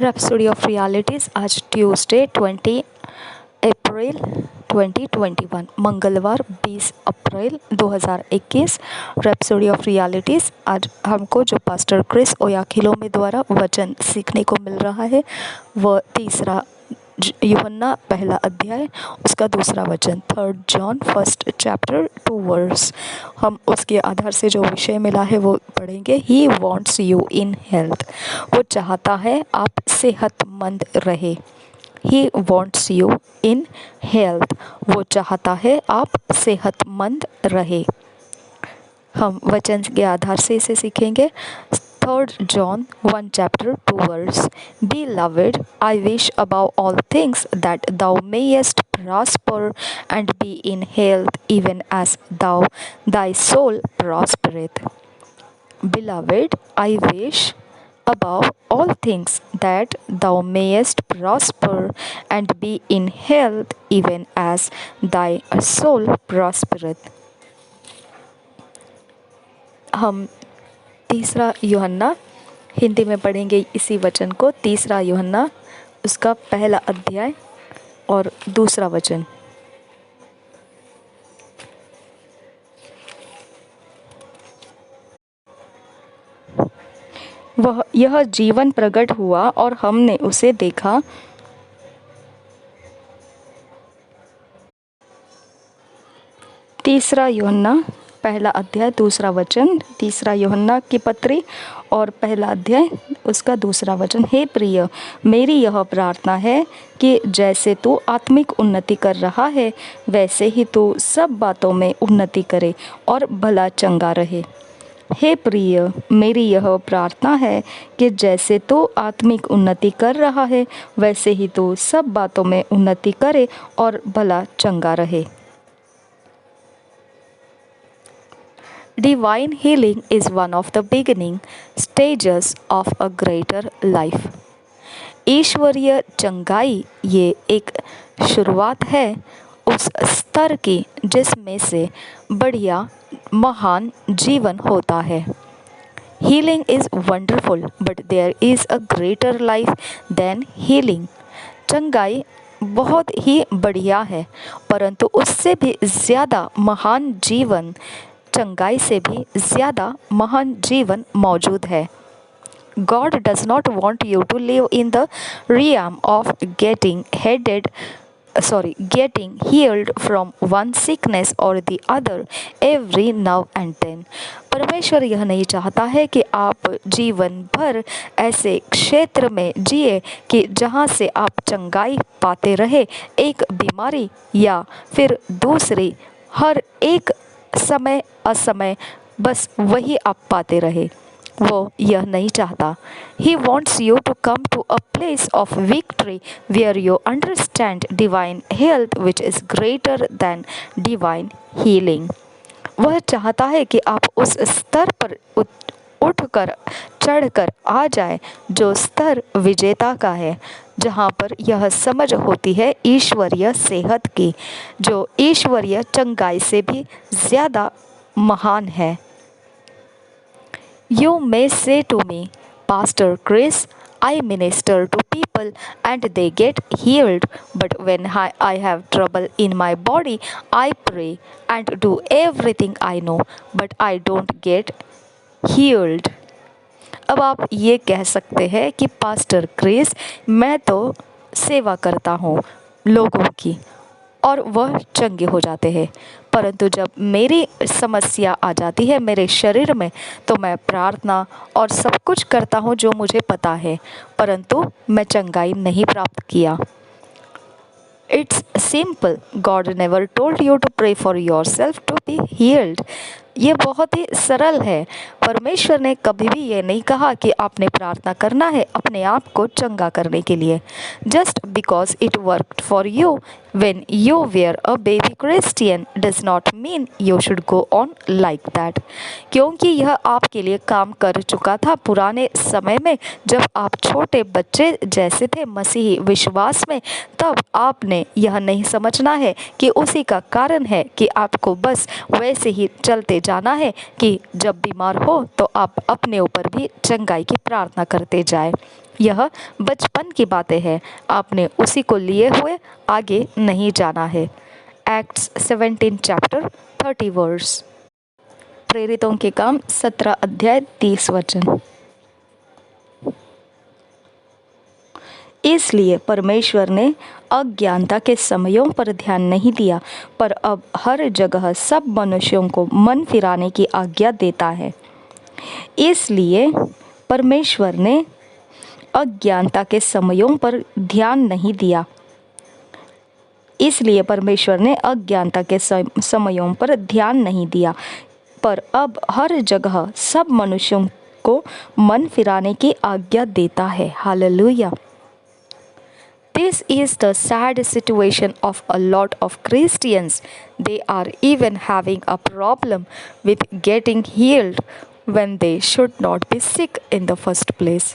Rhapsody of Realities आज Tuesday 20 अप्रैल 2021 मंगलवार 20 अप्रैल 2021। Rhapsody of realities आज हमको जो पास्टर क्रिस ओयाखिलोमे द्वारा वचन सीखने को मिल रहा है वह तीसरा यूहन्ना पहला अध्याय उसका दूसरा वचन 3 जॉन फर्स्ट चैप्टर 2 वर्स। हम उसके आधार से जो विषय मिला है वो पढ़ेंगे। He wants you in health, वो चाहता है आप सेहतमंद रहे। He wants you in health, वो चाहता है आप सेहतमंद रहे। हम वचन के आधार से इसे सीखेंगे। 3 John 1 chapter 2 verse. Beloved, I wish above all things that thou mayest prosper and be in health, even as thy soul prospereth. Beloved, I wish above all things that thou mayest prosper and be in health, even as thy soul prospereth. हम तीसरा यूहन्ना हिंदी में पढ़ेंगे इसी वचन को। तीसरा यूहन्ना उसका पहला अध्याय और दूसरा वचन। यह जीवन प्रकट हुआ और हमने उसे देखा। तीसरा यूहन्ना पहला अध्याय दूसरा वचन। तीसरा यूहन्ना की पत्री और पहला अध्याय उसका दूसरा वचन। हे प्रिय, मेरी यह प्रार्थना है कि जैसे तू आत्मिक उन्नति कर रहा है वैसे ही तू सब बातों में उन्नति करे और भला चंगा रहे। हे प्रिय, मेरी यह प्रार्थना है कि जैसे तू आत्मिक उन्नति कर रहा है वैसे ही तू सब बातों में उन्नति करे और भला चंगा रहे। Divine healing is one of the beginning stages of a greater life. ईश्वरीय चंगाई ये एक शुरुआत है उस स्तर की जिसमें से बढ़िया महान जीवन होता है। Healing is wonderful, but there is a greater life than healing. चंगाई बहुत ही बढ़िया है परंतु उससे भी ज़्यादा महान जीवन, चंगाई से भी ज़्यादा महान जीवन मौजूद है। God does not want you to live in the realm of getting healed from one sickness or the other every now and then. परमेश्वर यह नहीं चाहता है कि आप जीवन भर ऐसे क्षेत्र में जिए कि जहाँ से आप चंगाई पाते रहे, एक बीमारी या फिर दूसरी, हर एक समय असमय बस वही आप पाते रहे। वो यह नहीं चाहता। He wants you to come to a place of victory where you understand divine health which is greater than divine healing. वह चाहता है कि आप उस स्तर पर उठकर चढ़कर आ जाए जो स्तर विजेता का है, जहाँ पर यह समझ होती है ईश्वरीय सेहत की, जो ईश्वरीय चंगाई से भी ज़्यादा महान है। You may say to me, Pastor Chris, I minister to people and they get healed, but when I have trouble in my body, I pray and do everything I know, but I don't get healed. अब आप ये कह सकते हैं कि pastor Chris, मैं तो सेवा करता हूँ लोगों की और वह चंगे हो जाते हैं, परंतु जब मेरी समस्या आ जाती है मेरे शरीर में तो मैं प्रार्थना और सब कुछ करता हूँ जो मुझे पता है, परंतु मैं चंगाई नहीं प्राप्त किया। It's simple. God never told you to pray for yourself to be healed. ये बहुत ही सरल है। परमेश्वर ने कभी भी ये नहीं कहा कि आपने प्रार्थना करना है अपने आप को चंगा करने के लिए। Just because it worked for you when you were a baby Christian does not mean you should go on like that. क्योंकि यह आपके लिए काम कर चुका था पुराने समय में जब आप छोटे बच्चे जैसे थे मसीही विश्वास में, तब आपने यह नहीं समझना है कि उसी का कारण है कि आपको बस वैसे ही चलते जाना है कि जब बीमार हो तो आप अपने ऊपर भी चंगाई की प्रार्थना करते जाए। यह बचपन की बातें हैं, आपने उसी को लिए हुए आगे नहीं जाना है। Acts 17 chapter 30 verse. प्रेरितों के काम 17 अध्याय 30 वचन। इसलिए परमेश्वर ने अज्ञानता के समयों पर ध्यान नहीं दिया, पर अब हर जगह सब मनुष्यों को मन फिराने की आज्ञा देता है। इसलिए परमेश्वर ने अज्ञानता के समयों पर ध्यान नहीं दिया। इसलिए परमेश्वर ने अज्ञानता के समयों पर ध्यान नहीं दिया, पर अब हर जगह सब मनुष्यों को मन फिराने की आज्ञा देता है। Hallelujah. This is the sad situation of a lot of Christians. They are even having a problem with getting healed when they should not be sick in the first place.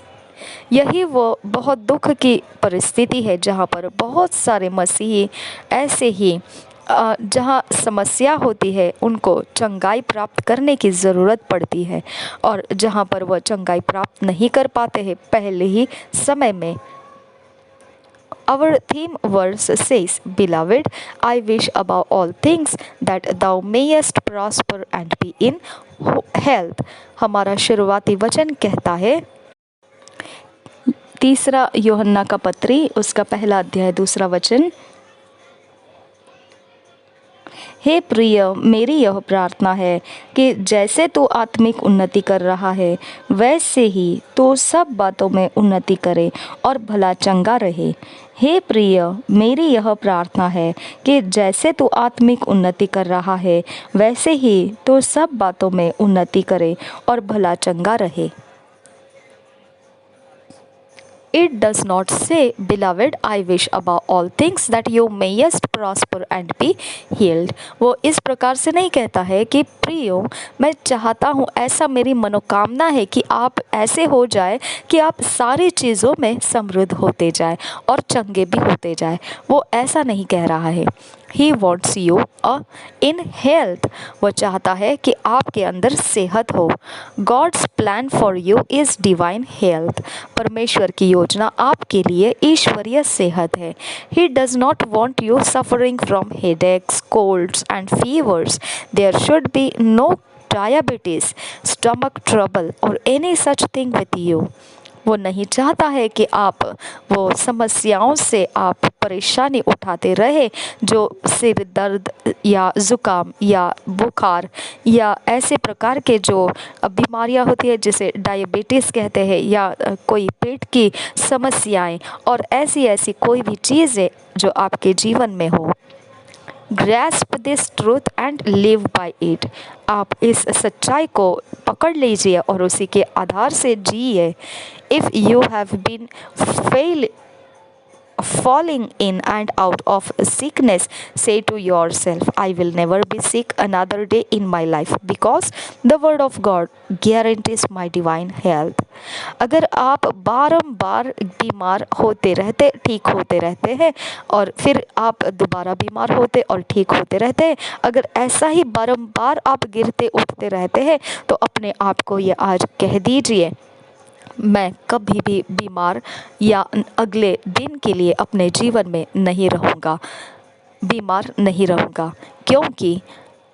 यही वो बहुत दुख की परिस्थिति है जहाँ पर बहुत सारे मसीही ऐसे ही जहाँ समस्या होती है उनको चंगाई प्राप्त करने की ज़रूरत पड़ती है, और जहाँ पर वह चंगाई प्राप्त नहीं कर पाते हैं पहले ही समय में। Our theme verse says, Beloved, I wish above all things that thou mayest prosper and be in health. हमारा शुरुआती वचन कहता है, 3 यूहन्ना का पत्री उसका 1 अध्याय 2 वचन, हे प्रिय, मेरी यह प्रार्थना है कि जैसे तू आत्मिक उन्नति कर रहा है वैसे ही तू सब बातों में उन्नति करे और भला चंगा रहे। हे प्रिय, मेरी यह प्रार्थना है कि जैसे तू आत्मिक उन्नति कर रहा है वैसे ही तू सब बातों में उन्नति करे और भला चंगा रहे। It does not say, Beloved, I wish above all things that you mayest prosper and be healed. वो इस प्रकार से नहीं कहता है कि प्रियो, मैं चाहता हूँ, ऐसा मेरी मनोकामना है कि आप ऐसे हो जाए कि आप सारी चीज़ों में समृद्ध होते जाए और चंगे भी होते जाए। वो ऐसा नहीं कह रहा है। He wants you in health. वो चाहता है कि आपके अंदर सेहत हो। God's plan for you is divine health. परमेश्वर की योजना आपके लिए ईश्वरीय सेहत है। He does not want you suffering from headaches, colds and fevers. There should be no diabetes, stomach trouble or any such thing with you. वो नहीं चाहता है कि आप वो समस्याओं से आप परेशानी उठाते रहे, जो सिर दर्द या ज़ुकाम या बुखार या ऐसे प्रकार के जो बीमारियां होती है जिसे डायबिटीज़ कहते हैं, या कोई पेट की समस्याएं और ऐसी ऐसी कोई भी चीज़ें जो आपके जीवन में हो। Grasp this truth and live by it. आप इस सच्चाई को पकड़ लीजिए और उसी के आधार से जिए। If you have been falling in and out of sickness, say to yourself, I will never be sick another day in my life because the word of God guarantees my divine health. अगर आप बारंबार बीमार होते रहते, ठीक होते रहते हैं और फिर आप दोबारा बीमार होते और ठीक होते रहते हैं, अगर ऐसा ही बारंबार आप गिरते उठते रहते हैं, तो अपने आप को ये आज कह दीजिए, मैं कभी भी बीमार या अगले दिन के लिए अपने जीवन में नहीं रहूँगा, बीमार नहीं रहूँगा, क्योंकि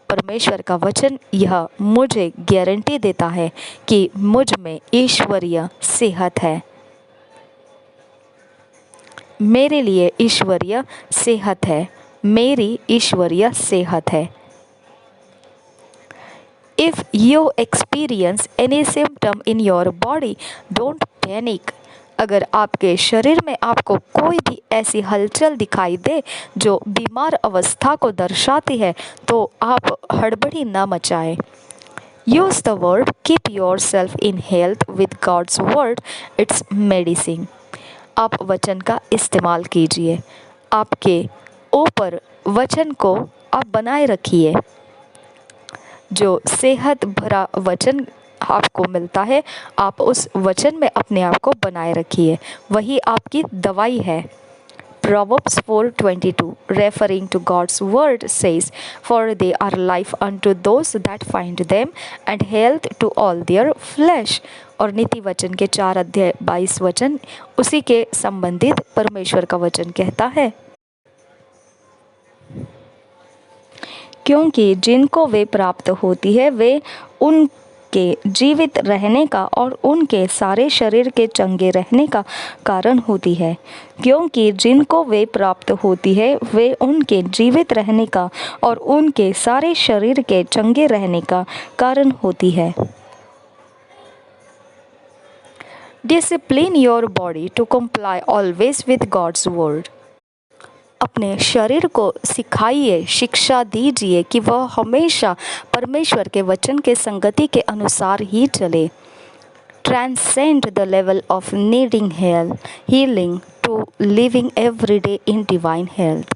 परमेश्वर का वचन यह मुझे गारंटी देता है कि मुझ में ईश्वरीय सेहत है। मेरे लिए ईश्वरीय सेहत है, मेरी ईश्वरीय सेहत है। If you experience any symptom in your body, don't panic. अगर आपके शरीर में आपको कोई भी ऐसी हलचल दिखाई दे जो बीमार अवस्था को दर्शाती है, तो आप हड़बड़ी न मचाएं। Use the word, keep yourself in health with God's word, it's medicine. आप वचन का इस्तेमाल कीजिए, आपके ऊपर वचन को आप बनाए रखिए। जो सेहत भरा वचन आपको मिलता है, आप उस वचन में अपने आप को बनाए रखिए, वही आपकी दवाई है। Proverbs 4:22, referring to God's word, says, "For they are life unto those that find them, and health to all their flesh." और नीति वचन के 4 अध्याय 22 वचन उसी के संबंधित परमेश्वर का वचन कहता है, क्योंकि जिनको वे प्राप्त होती है वे उनके जीवित रहने का और उनके सारे शरीर के चंगे रहने का कारण होती है। क्योंकि जिनको वे प्राप्त होती है वे उनके जीवित रहने का और उनके सारे शरीर के चंगे रहने का कारण होती है। Discipline your body to comply always with God's word. अपने शरीर को सिखाइए, शिक्षा दीजिए कि वह हमेशा परमेश्वर के वचन के संगति के अनुसार ही चले। Transcend the level of needing healing to living every day in divine health.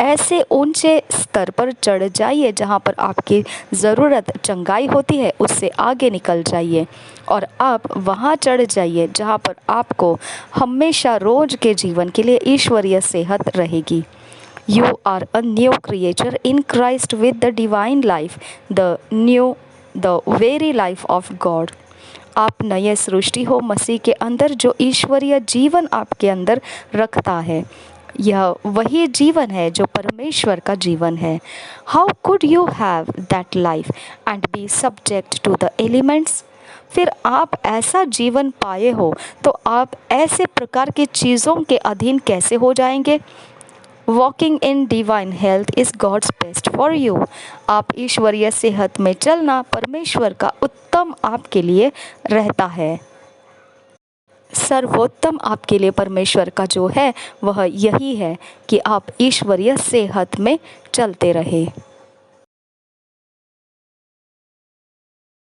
ऐसे ऊंचे स्तर पर चढ़ जाइए जहाँ पर आपकी ज़रूरत चंगाई होती है, उससे आगे निकल जाइए और आप वहाँ चढ़ जाइए जहाँ पर आपको हमेशा रोज के जीवन के लिए ईश्वरीय सेहत रहेगी। You are a new creature in Christ with the divine life, the very life of God. आप नए सृष्टि हो मसीह के अंदर जो ईश्वरीय जीवन आपके अंदर रखता है। यह वही जीवन है जो परमेश्वर का जीवन है। How could you have that life and be subject to the elements? फिर आप ऐसा जीवन पाए हो तो आप ऐसे प्रकार की चीज़ों के अधीन कैसे हो जाएंगे? Walking in divine health is God's best for you. आप ईश्वरीय सेहत में चलना परमेश्वर का उत्तम आपके लिए रहता है। सर्वोत्तम आपके लिए परमेश्वर का जो है वह यही है कि आप ईश्वरीय सेहत में चलते रहे।